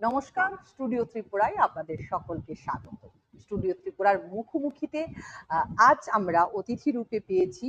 নমস্কার, স্টুডিও ত্রিপুরায় আপনাদের সকলকে স্বাগত। স্টুডিও ত্রিপুরার মুখোমুখিতে আজ আমরা অতিথি রূপে পেয়েছি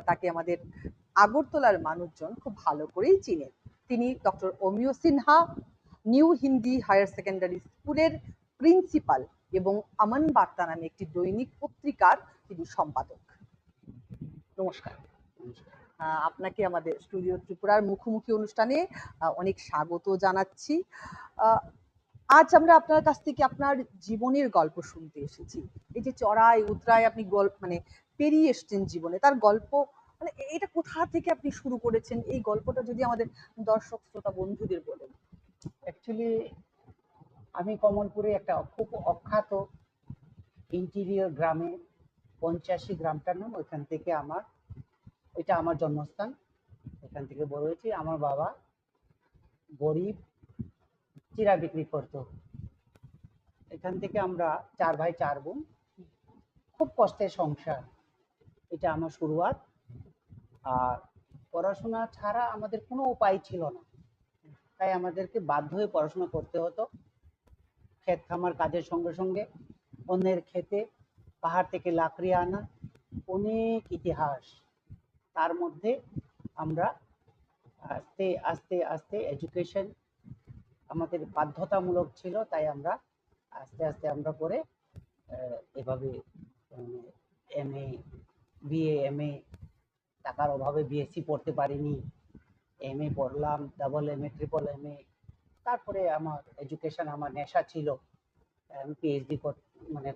তাকে আমাদের আগরতলার মানুষজন খুব ভালো করেই চিনেন। তিনি doctor Amiya Sinha, new Hindi higher secondary স্কুলের প্রিন্সিপাল এবং আমান বার্তা নামে একটি দৈনিক পত্রিকার তিনি সম্পাদক। নমস্কার। আপনাকে আমাদের স্টুডিও ত্রিপুরার মুখোমুখি অনুষ্ঠানে অনেক স্বাগত জানাচ্ছি। আজ আমরা আপনার কাছ থেকে আপনার জীবনের গল্প শুনতে এসেছি। এই যে চড়াই উতরাই আপনি মানে পেরিয়ে এসছেন জীবনে, তার গল্প মানে এটা কোথা থেকে আপনি শুরু করেছেন, এই গল্পটা যদি আমাদের দর্শক শ্রোতা বন্ধুদের বলেন। অ্যাকচুয়ালি আমি কমলপুরে একটা খুব অখ্যাত ইন্টিরিয়র গ্রামে 85 গ্রামটার নাম, ওইখান থেকে এটা আমার জন্মস্থান। এখান থেকে বড় হয়েছি। আমার বাবা গরিব, চিরা বিক্রি করতো। এখান থেকে আমরা 4 ভাই 4 বোন, খুব কষ্টের সংসার। এটা আমার শুরুয়াত। আর পড়াশোনা ছাড়া আমাদের কোনো উপায় ছিল না, তাই আমাদেরকে বাধ্য হয়ে পড়াশোনা করতে হতো। ক্ষেত খামার কাজের সঙ্গে সঙ্গে অন্যের ক্ষেতে পাহাড় থেকে লাকড়ি আনা, অনেক ইতিহাস। তার মধ্যে আমরা আস্তে আস্তে আস্তে এডুকেশন আমাদের বাধ্যতামূলক ছিল, তাই আমরা আস্তে আস্তে আমরা পরে এভাবে এমএ, বিএ, এমএ, টাকার অভাবে বিএসসি পড়তে পারিনি। এমএ পড়লাম, ডাবল এমএ, ট্রিপল এমএ। তারপরে আমার এডুকেশন, আমার নেশা ছিল, আমি পিএইচডি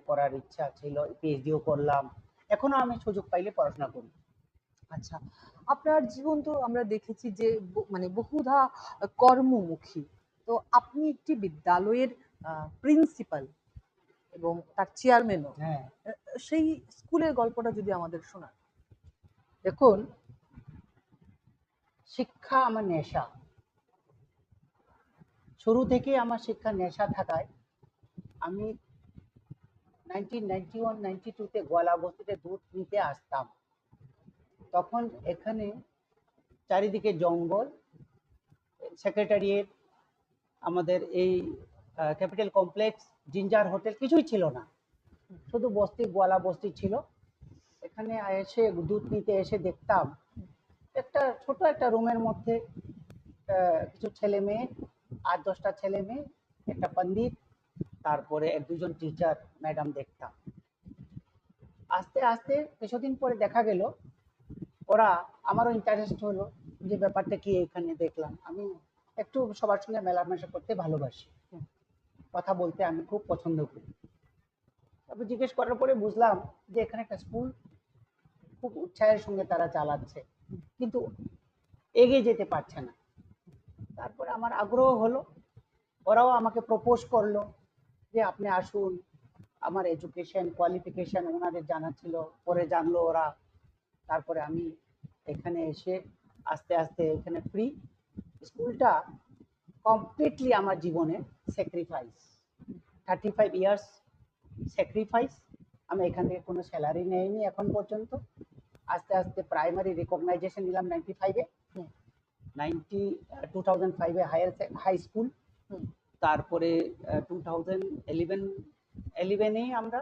করার ইচ্ছা ছিল, পিএইচডিও করলাম। এখনো আমি সুযোগ পাইলে পড়াশোনা করি। আচ্ছা, আপনার জীবন তো আমরা দেখেছি যে মানে বহুধা কর্মমুখী। তো আপনি একটি বিদ্যালয়ের প্রিন্সিপাল এবং তার চেয়ারম্যানও। হ্যাঁ, সেই স্কুলের গল্পটা যদি আমাদের শোনান। দেখুন, শিক্ষা আমার নেশা। শুরু থেকে আমার শিক্ষা নেশা থাকায় আমি 1991-92-তে গোয়ালা বস্তিতে দুধ নিতে আসতাম। তখন এখানে চারিদিকে জঙ্গল, সেক্রেটারিয়েট, আমাদের এই ক্যাপিটাল কমপ্লেক্স, জিঞ্জার হোটেল কিছুই ছিল না, শুধু বস্তি, গোয়ালা বস্তি ছিল। এখানে এসে দুধ নিতে এসে দেখতাম একটা ছোট একটা রুমের মধ্যে কিছু ছেলে মেয়ে, 8-10টা ছেলে মেয়ে, একটা পণ্ডিত, তারপরে 1-2জন টিচার ম্যাডাম দেখতাম। আস্তে আস্তে কিছুদিন পরে দেখা গেল ওরা, আমারও ইন্টারেস্ট হলো যে ব্যাপারটা কি এখানে দেখলাম। আমি একটু সবার সঙ্গে মেলামেশা করতে ভালোবাসি, কথা বলতে আমি খুব পছন্দ করি। তারপর জিজ্ঞেস করার পরে বুঝলাম যে এখানে একটা স্কুল খুব উৎসাহের সঙ্গে তারা চালাচ্ছে, কিন্তু এগিয়ে যেতে পারছে না। তারপরে আমার আগ্রহ হলো, ওরাও আমাকে প্রপোজ করলো যে আপনি আসুন। আমার এডুকেশন কোয়ালিফিকেশন ওনাদের জানা ছিল, পরে জানলো ওরা। তারপরে আমি এখানে এসে আস্তে আস্তে এখানে ফ্রি। স্কুলটা কমপ্লিটলি আমার জীবনে স্যাক্রিফাইস, 35 ইয়ার্স স্যাক্রিফাইস। আমি এখান থেকে কোনো স্যালারি নেইনি এখন পর্যন্ত। আস্তে আস্তে প্রাইমারি রিকগনাইজেশন নিলাম 95-এ, 2005-এ হাই স্কুল, তারপরে 2011-এ আমরা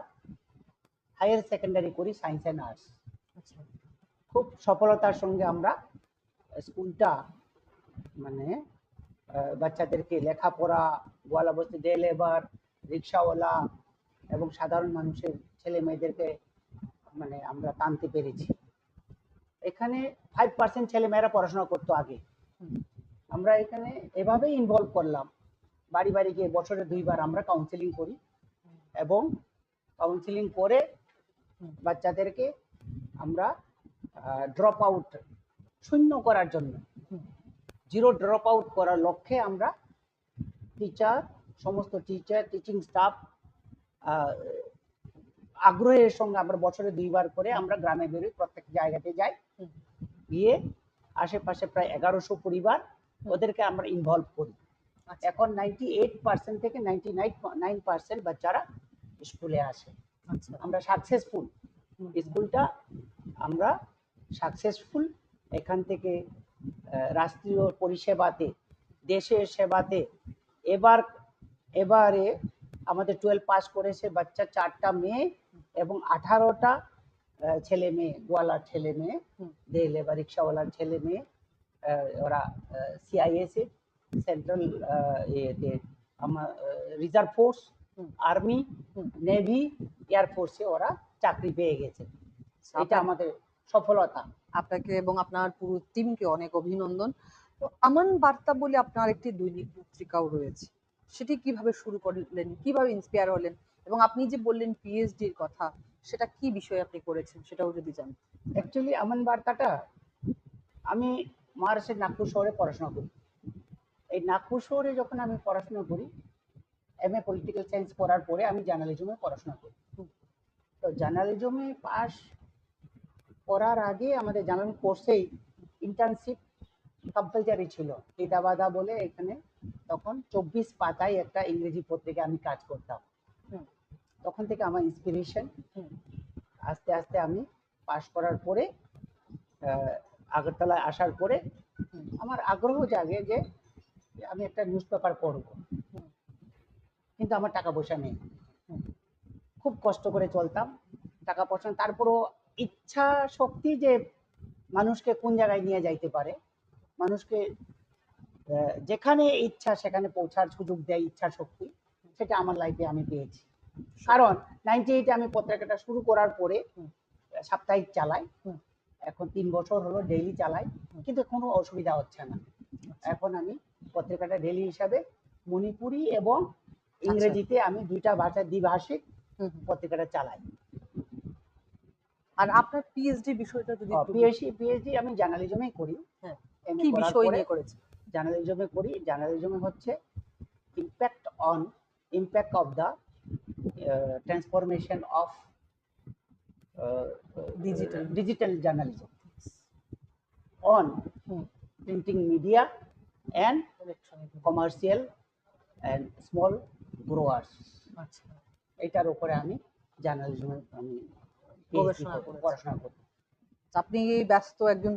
হায়ার সেকেন্ডারি করি, সায়েন্স অ্যান্ড আর্টস। খুব সফলতার সঙ্গে আমরা স্কুলটা মানে বাচ্চাদেরকে লেখাপড়া, গোয়ালা বস্তি ডে লেবার, রিক্সাওয়ালা এবং সাধারণ মানুষের ছেলে মেয়েদেরকে আমরা টানতে পেরেছি। এখানে 5% ছেলে মেয়েরা পড়াশোনা করতো আগে, আমরা এখানে এভাবেই ইনভলভ করলাম। বাড়ি বাড়ি গিয়ে বছরে 2বার আমরা কাউন্সেলিং করি, এবং কাউন্সেলিং করে বাচ্চাদেরকে আমরা ড্রপ আউট শূন্য করার জন্য, জিরো ড্রপ আউট করার লক্ষ্যে আমরা সমস্ত টিচার, টিচিং স্টাফ আগ্রহের সঙ্গে আমরা বছরে 2বার করে আমরা গ্রামে বেরোই, প্রত্যেক জায়গাতে যাই, গিয়ে আশেপাশে প্রায় 1100 পরিবার, ওদেরকে আমরা ইনভলভ করি। এখন 98% থেকে 99% বাচ্চারা স্কুলে আসে। আমরা সাকসেসফুল, স্কুলটা আমরা সাকসেসফুল। এখান থেকে রাষ্ট্রীয় পরিষেবাতে, দেশের সেবাতে এবার এবারে আমাদের 12 পাস করেছে বাচ্চা 4টা মেয়ে এবং 18টা ছেলে মেয়ে, গোয়ালার ছেলে মেয়ে, ডে লেবার রিক্সাওয়ালার ছেলে মেয়ে, ওরা সিআইএসএ, সেন্ট্রাল ইয়েতে আমার রিজার্ভ ফোর্স, আর্মি, নেভি, এয়ারফোর্সে ওরা চাকরি পেয়ে গেছে। এটা আমাদের সফলতা। আপনাকে এবং আপনার পুরো টিমকে অনেক অভিনন্দন। তো আমান বার্তা বলে আপনার একটি দৈনিক পত্রিকাও রয়েছে, সেটি কিভাবে শুরু করলেন, কিভাবে ইন্সপায়ার হলেন, এবং আপনি যে বললেন পিএইচডির কথা, সেটা কি বিষয়ে আপনি করেছেন সেটাও যদি জানেন। অ্যাকচুয়ালি আমান বার্তাটা আমি মহারাষ্ট্রের নাগপুর শহরে পড়াশোনা করি। এই নাগপুর শহরে যখন আমি পড়াশোনা করি, এমএ পলিটিক্যাল সায়েন্স পড়ার পরে আমি জার্নালিজমে পড়াশোনা করি। তো জার্নালিজমে পাস করার আগে আমাদের জার্নালিজম কোর্সেই ইন্টার্নশিপ কম্পালসারি ছিল। ইদাবাদা বলে এখানে তখন 24 পাতায় একটা ইংরেজি পত্রিকা আমি কাজ করতাম। তখন থেকে আমার ইন্সপিরেশন, আস্তে আস্তে আমি পাস করার পরে আগরতলায় আসার পরে আমার আগ্রহ জাগে যে আমি একটা নিউজ পেপার করব, কিন্তু আমার টাকা পয়সা নেই। খুব কষ্ট করে চলতাম, টাকা পয়সা, তারপরও ইচ্ছা শক্তি যে মানুষকে কোন জায়গায় নিয়ে যাইতে পারে, মানুষকে যেখানে ইচ্ছা সেখানে পৌঁছার সুযোগ দেয় ইচ্ছা শক্তি, সেটা আমার লাইফে আমি পেয়েছি। কারণ 98-এ আমি পত্রিকাটা শুরু করার পরে সাপ্তাহিক চালাই, এখন 3 বছর হলো ডেইলি চালাই, কিন্তু কোনো অসুবিধা হচ্ছে না। এখন আমি পত্রিকাটা ডেইলি হিসাবে মণিপুরি এবং ইংরেজিতে আমি দুইটা ভাষা দ্বিভাষিক পত্রিকাটা চালাই। আর আপনার পিএইচডি বিষয়টা যদি পিএইচডি আমি জার্নালিজমেই করি। হ্যাঁ, এমএ কি করার বিষয় পরে নিয়ে করেছেন? জার্নালিজমে করি। জার্নালিজমে হচ্ছে impact of the transformation of digital journalism on printing media and commercial and small growers। আচ্ছা, এটার উপরে আমি জার্নালিজমে আমি পড়াশোনা করি। আপনি ব্যস্ত একজন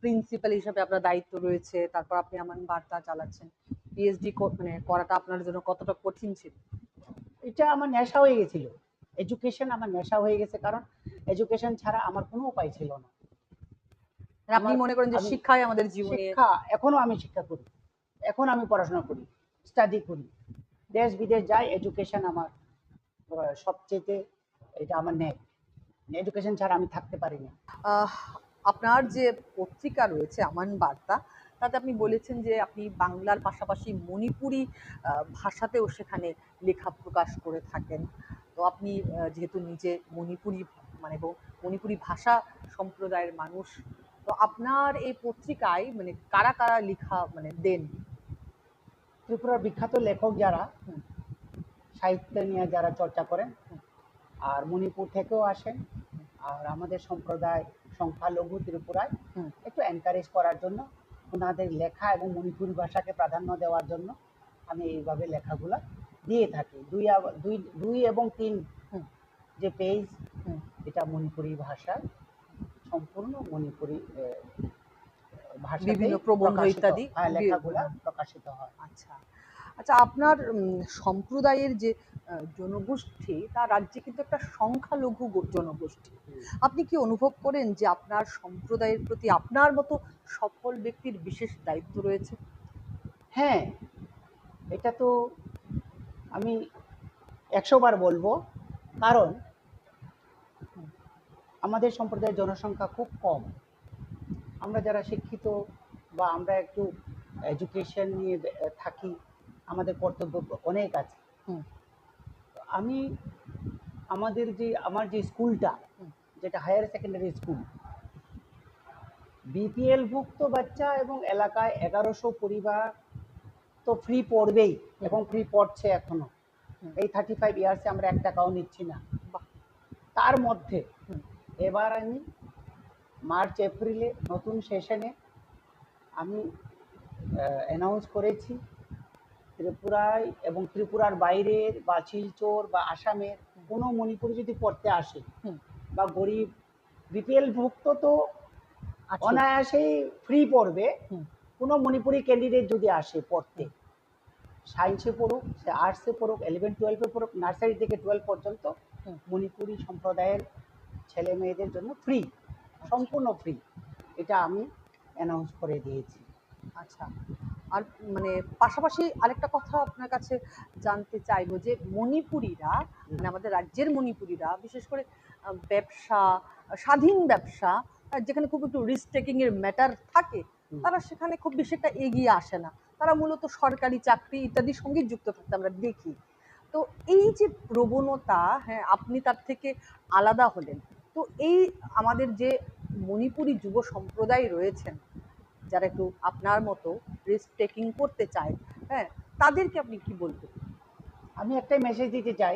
প্রিন্সিপাল হিসাবে আপনার দায়িত্ব রয়েছে, তারপর আপনি আমান বার্তা চালাচ্ছেন। পিএইচডি মানে করাটা আপনার জন্য কতটা কঠিন ছিল? এটা আমার নেশা হয়ে গেছিল, এডুকেশন আমার নেশা হয়ে গেছে, কারণ এডুকেশন ছাড়া আমার কোনো উপায় ছিল না। আপনি মনে করেন যে শিক্ষাই আমাদের জীবনে? শিক্ষা, এখনো আমি শিক্ষা করি, এখন আমি পড়াশোনা করি, স্টাডি করি, দেশ বিদেশ যাই, এডুকেশন আমার সবচেয়ে, এটা আমার নেই, এডুকেশন ছাড়া আমি থাকতে পারি না। আপনার যে পত্রিকা রয়েছে আমান বার্তা, তাতে আপনি বলেছেন যে আপনি বাংলার পাশাপাশি মণিপুরি ভাষাতেও সেখানে লেখা প্রকাশ করে থাকেন। তো আপনি যেহেতু নিজে মণিপুরি মানে মণিপুরি ভাষা সম্প্রদায়ের মানুষ, তো আপনার এই পত্রিকায় মানে কারা কারা লেখা মানে দেন? ত্রিপুরার বিখ্যাত লেখক যারা সাহিত্য নিয়ে যারা চর্চা করেন, আর মণিপুর থেকেও আসেন, আর আমাদের সম্প্রদায় সংখ্যালঘু ত্রিপুরায় একটু এনকারেজ করার জন্য, ওনাদের লেখা এবং মণিপুরি ভাষাকে প্রাধান্য দেওয়ার জন্য আমি এইভাবে লেখাগুলা দিয়ে থাকি। 2 এবং 3 যে পেজ, এটা মণিপুরি ভাষায়, সম্পূর্ণ মণিপুরি ভাষা, বিভিন্ন প্রবন্ধ ইত্যাদি লেখাগুলা প্রকাশিত হয়। আচ্ছা আচ্ছা, আপনার সম্প্রদায়ের যে জনগোষ্ঠী, তার রাজ্যে কিন্তু একটা সংখ্যালঘু জনগোষ্ঠী। আপনি কি অনুভব করেন যে আপনার সম্প্রদায়ের প্রতি আপনার মতো সফল ব্যক্তির বিশেষ দায়িত্ব রয়েছে? হ্যাঁ, এটা তো আমি 100 বার বলবো, কারণ আমাদের সম্প্রদায়ের জনসংখ্যা খুব কম। আমরা যারা শিক্ষিত বা আমরা একটু এডুকেশন নিয়ে থাকি, আমাদের কর্তব্য অনেক আছে। আমি আমার যে স্কুলটা, যেটা হায়ার সেকেন্ডারি স্কুল, বিপিএল ভুক্ত বাচ্চা এবং এলাকায় 1100 পরিবার তো ফ্রি পড়বেই এবং ফ্রি পড়ছে এখনো। এই 35 ইয়ার্সে আমরা 1 টাকাও নিচ্ছি না। তার মধ্যে এবার আমি মার্চ এপ্রিলে নতুন সেশনে আমি অ্যানাউন্স করেছি, ত্রিপুরায় এবং ত্রিপুরার বাইরের বা শিলচর বা আসামের কোনো মণিপুরি যদি পড়তে আসে বা গরিব বিপিএল ভুক্ত তো অনায়াসেই ফ্রি পড়বে, কোনো মণিপুরি ক্যান্ডিডেট যদি আসে পড়তে, সায়েন্সে পড়ুক, সে আর্টসে পড়ুক, 11-12 পড়ুক, নার্সারি থেকে 12 পর্যন্ত হুম। মণিপুরি সম্প্রদায়ের ছেলে মেয়েদের জন্য ফ্রি, সম্পূর্ণ ফ্রি। এটা আমি অ্যানাউন্স করে দিয়েছি। আচ্ছা, আর মানে পাশাপাশি আরেকটা কথা আপনার কাছে জানতে চাইবো যে মণিপুরীরা, মানে আমাদের রাজ্যের মণিপুরীরা বিশেষ করে ব্যবসা, স্বাধীন ব্যবসা, যেখানে খুব একটু রিস্ক টেকিং এর ম্যাটার থাকে, তারা সেখানে খুব বেশি একটা এগিয়ে আসে না। তারা মূলত সরকারি চাকরি ইত্যাদির সঙ্গে যুক্ত থাকতে আমরা দেখি। তো এই যে প্রবণতা, হ্যাঁ, আপনি তার থেকে আলাদা হলেন। তো এই আমাদের যে মণিপুরী যুব সম্প্রদায় রয়েছেন, যারা একটু আপনার মতো রিস্ক টেকিং করতে চায়, হ্যাঁ, তাদেরকে আপনি কি বলবেন? আমি একটাই মেসেজ দিতে চাই,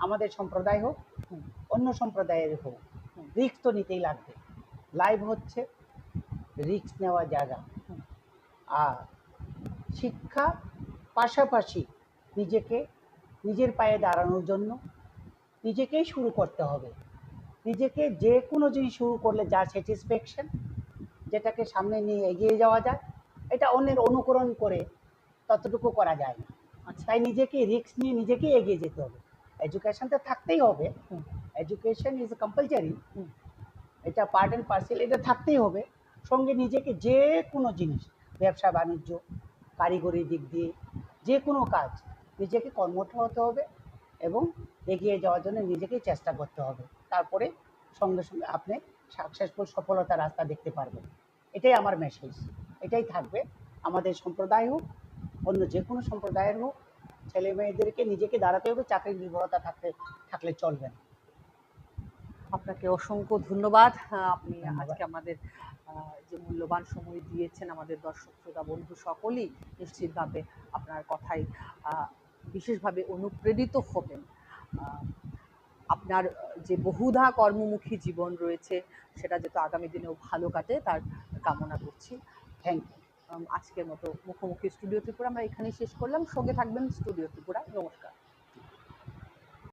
আমাদের সম্প্রদায় হোক, হুম, অন্য সম্প্রদায়ের হোক, হুম, রিস্ক তো নিতেই লাগবে। লাইভ হচ্ছে রিস্ক নেওয়ার জায়গা। হুম, আর শিক্ষা পাশাপাশি নিজেকে, নিজের পায়ে দাঁড়ানোর জন্য নিজেকেই শুরু করতে হবে। নিজেকে যে কোনো জিনিস শুরু করলে যা স্যাটিসফ্যাকশন, যেটাকে সামনে নিয়ে এগিয়ে যাওয়া যায়, এটা অন্যের অনুকরণ করে ততটুকু করা যায় না। আচ্ছা, তাই নিজেকে রিস্ক নিয়ে নিজেকেই এগিয়ে যেতে হবে। এডুকেশন তো থাকতেই হবে, হুম, এডুকেশন ইজ কম্পালসারি, হুম, এটা পার্ট অ্যান্ড পার্সেল, এটা থাকতেই হবে। সঙ্গে নিজেকে যে কোনো জিনিস, ব্যবসা বাণিজ্য, কারিগরি দিক দিয়ে যে কোনো কাজ, নিজেকে কর্মঠ হতে হবে এবং এগিয়ে যাওয়ার জন্য নিজেকেই চেষ্টা করতে হবে। তারপরে সঙ্গে সঙ্গে আপনি সাকসেসফুল সফলতার রাস্তা দেখতে পারবেন। এটাই আমার মেসেজ, এটাই থাকবে। আমাদের সম্প্রদায় হোক, অন্য যে কোনো সম্প্রদায়ের হোক, ছেলে মেয়েদেরকে নিজেকে দাঁড়াতে হবে, চাকরির নির্ভরতা থাকলে চলবে না। আপনাকে অসংখ্য ধন্যবাদ। আপনি ধন্যবাদ। আজকে আমাদের যে মূল্যবান সময় দিয়েছেন, আমাদের দর্শক শ্রোতা বন্ধু সকলেই নিশ্চিতভাবে আপনার কথায় বিশেষভাবে অনুপ্রেরিত হবেন। আহ, আপনার যে বহুধা কর্মমুখী জীবন রয়েছে, সেটা যাতে আগামী দিনেও ভালো কাটে তার কামনা করছি। Thank you. আজকের মতো মুখোমুখি স্টুডিও ত্রিপুরা আমরা এখানেই শেষ করলাম। সঙ্গে থাকবেন স্টুডিও ত্রিপুরা। নমস্কার।